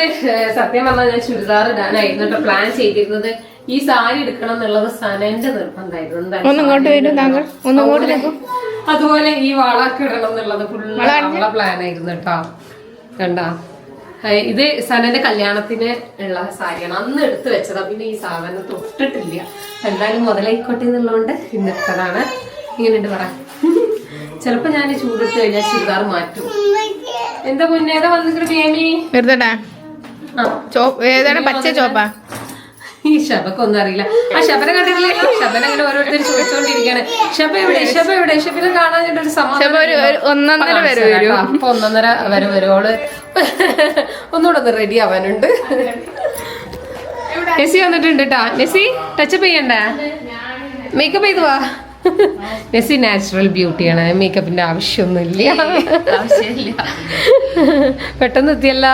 ഇത് സത്യം പറഞ്ഞാൽ ഞാൻ ചുരിദാർ ഇടാനായിരുന്നു കേട്ടോ പ്ലാൻ ചെയ്തിരുന്നത്. ഈ സാരി എടുക്കണം എന്നുള്ളത് സനന്റെ നിർബന്ധമായിരുന്നു. അതുപോലെ ഈ വളൊക്കെ ഇടണം എന്നുള്ളത് ഫുള്ള് പ്ലാൻ ആയിരുന്നു കേട്ടോ. കണ്ടാ, ഇത് സനന്റെ കല്യാണത്തിന് ഉള്ള സാരിയാണ്, അന്ന് എടുത്തു വെച്ചതാ. പിന്നെ ഈ സാധനം തൊട്ടിട്ടില്ല. എന്തായാലും മുതലായിക്കോട്ടെ എന്നുള്ളതുകൊണ്ട് ഇന്നിട്ടതാണ്. ഇങ്ങനെയുണ്ട് പറ. ചിലപ്പോ ഞാൻ ചൂടെടുത്ത് കഴിഞ്ഞാൽ ചുരിദാർ മാറ്റും. എന്താ മുന്നേതാ വന്നിട്ട് ഗേമി ഏതാണ് പച്ച ചോപ്പാ? ഈ ഷബക്കൊന്നും അറിയില്ല. ആ ശബനെ കണ്ടിട്ടില്ലേ? ശബൻ അങ്ങനെ ഓരോരുത്തർ ചോദിച്ചോണ്ടിരിക്കാണ്. ഷബ എവിടെ, ഷബ എവിടെ? ഷബിനെ കാണാനായിട്ടൊരു സമാധാനം. അപ്പൊ 1.5 വരെ വരുവോള് ഒന്നുകൂടെ ഒന്ന് റെഡി ആവാനുണ്ട്. നെസി വന്നിട്ടുണ്ട് കേട്ടാ. നെസി ടച്ചപ്പ് ചെയ്യണ്ടേ? മേക്കപ്പ് ചെയ്തു വാ. നെസി നാച്ചുറൽ ബ്യൂട്ടിയാണ്, മേക്കപ്പിന്റെ ആവശ്യമൊന്നുമില്ല. പെട്ടെന്ന് എത്തിയല്ല.